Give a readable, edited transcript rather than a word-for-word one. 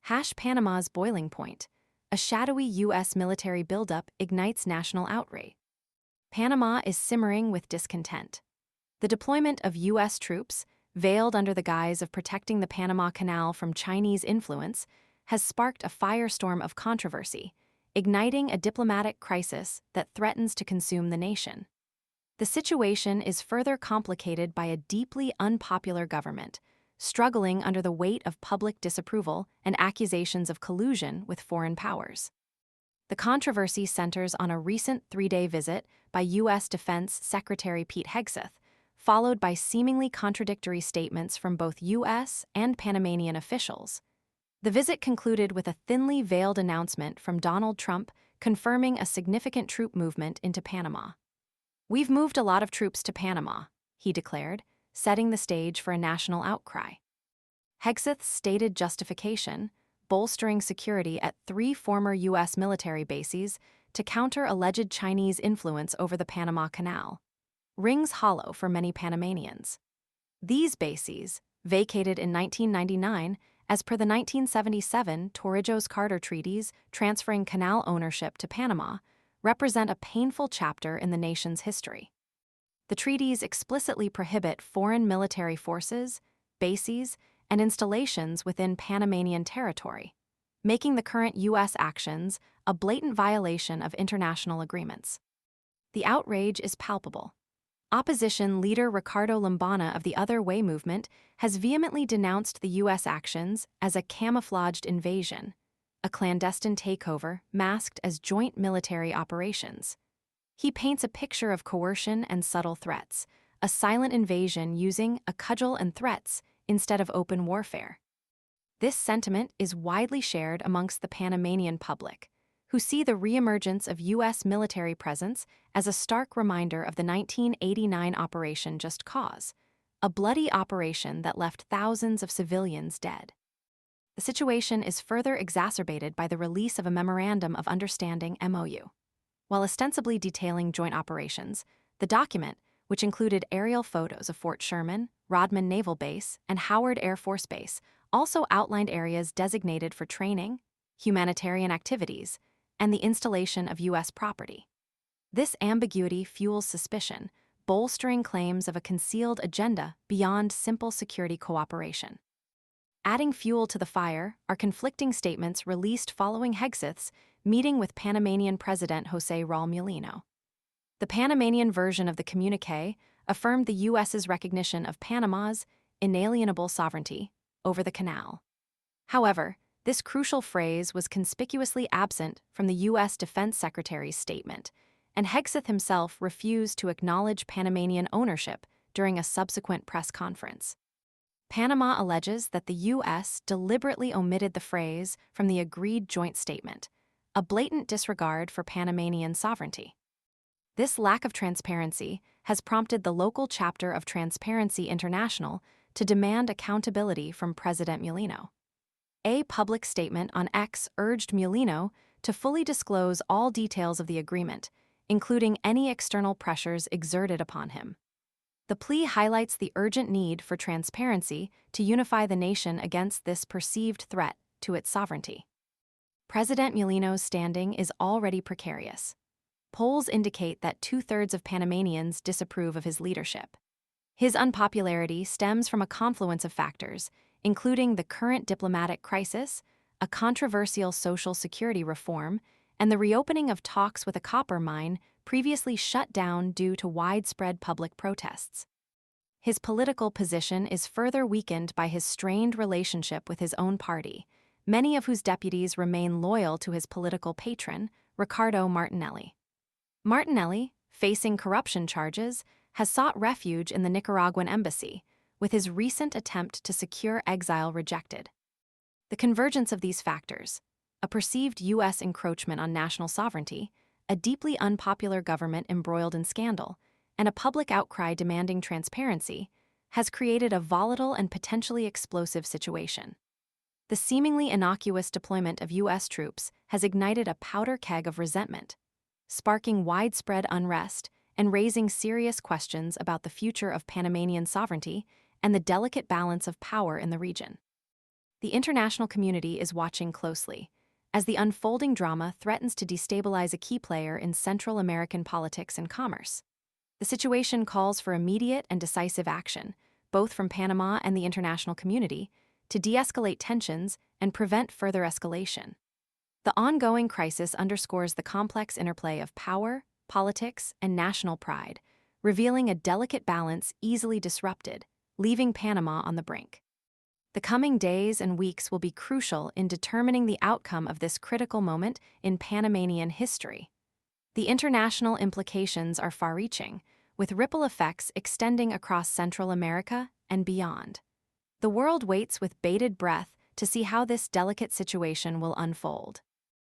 Panama's boiling point. A shadowy U.S. military buildup ignites national outrage. Panama is simmering with discontent. The deployment of U.S. troops, veiled under the guise of protecting the Panama Canal from Chinese influence, has sparked a firestorm of controversy, igniting a diplomatic crisis that threatens to consume the nation. The situation is further complicated by a deeply unpopular government, struggling under the weight of public disapproval and accusations of collusion with foreign powers. The controversy centers on a recent three-day visit by U.S. Defense Secretary Pete Hegseth, followed by seemingly contradictory statements from both U.S. and Panamanian officials. The visit concluded with a thinly veiled announcement from Donald Trump confirming a significant troop movement into Panama. "We've moved a lot of troops to Panama," he declared, setting the stage for a national outcry. Hegseth's stated justification, bolstering security at 3 former U.S. military bases to counter alleged Chinese influence over the Panama Canal, rings hollow for many Panamanians. These bases, vacated in 1999 as per the 1977 Torrijos-Carter treaties transferring canal ownership to Panama, represent a painful chapter in the nation's history. The treaties explicitly prohibit foreign military forces, bases, and installations within Panamanian territory, making the current U.S. actions a blatant violation of international agreements. The outrage is palpable. Opposition leader Ricardo Lombana of the Other Way movement has vehemently denounced the U.S. actions as a camouflaged invasion, a clandestine takeover masked as joint military operations. He paints a picture of coercion and subtle threats, a silent invasion using a cudgel and threats instead of open warfare. This sentiment is widely shared amongst the Panamanian public, who see the reemergence of U.S. military presence as a stark reminder of the 1989 Operation Just Cause, a bloody operation that left thousands of civilians dead. The situation is further exacerbated by the release of a Memorandum of Understanding (MOU). While ostensibly detailing joint operations, the document, which included aerial photos of Fort Sherman, Rodman Naval Base, and Howard Air Force Base, also outlined areas designated for training, humanitarian activities, and the installation of U.S. property. This ambiguity fuels suspicion, bolstering claims of a concealed agenda beyond simple security cooperation. Adding fuel to the fire are conflicting statements released following Hegseth's meeting with Panamanian President José Raúl Mulino. The Panamanian version of the communiqué affirmed the U.S.'s recognition of Panama's inalienable sovereignty over the canal. However, this crucial phrase was conspicuously absent from the U.S. Defense Secretary's statement, and Hegseth himself refused to acknowledge Panamanian ownership during a subsequent press conference. Panama alleges that the U.S. deliberately omitted the phrase from the agreed joint statement, a blatant disregard for Panamanian sovereignty. This lack of transparency has prompted the local chapter of Transparency International to demand accountability from President Mulino. A public statement on X urged Mulino to fully disclose all details of the agreement, including any external pressures exerted upon him. The plea highlights the urgent need for transparency to unify the nation against this perceived threat to its sovereignty. President Mulino's standing is already precarious. Polls indicate that 2/3 of Panamanians disapprove of his leadership. His unpopularity stems from a confluence of factors, including the current diplomatic crisis, a controversial social security reform, and the reopening of talks with a copper mine previously shut down due to widespread public protests. His political position is further weakened by his strained relationship with his own party, many of whose deputies remain loyal to his political patron, Ricardo Martinelli. Martinelli, facing corruption charges, has sought refuge in the Nicaraguan embassy, with his recent attempt to secure exile rejected. The convergence of these factors, a perceived U.S. encroachment on national sovereignty, a deeply unpopular government embroiled in scandal, and a public outcry demanding transparency, has created a volatile and potentially explosive situation. The seemingly innocuous deployment of U.S. troops has ignited a powder keg of resentment, sparking widespread unrest and raising serious questions about the future of Panamanian sovereignty and the delicate balance of power in the region. The international community is watching closely, as the unfolding drama threatens to destabilize a key player in Central American politics and commerce. The situation calls for immediate and decisive action, both from Panama and the international community, to de-escalate tensions and prevent further escalation. The ongoing crisis underscores the complex interplay of power, politics, and national pride, revealing a delicate balance easily disrupted, leaving Panama on the brink. The coming days and weeks will be crucial in determining the outcome of this critical moment in Panamanian history. The international implications are far-reaching, with ripple effects extending across Central America and beyond. The world waits with bated breath to see how this delicate situation will unfold.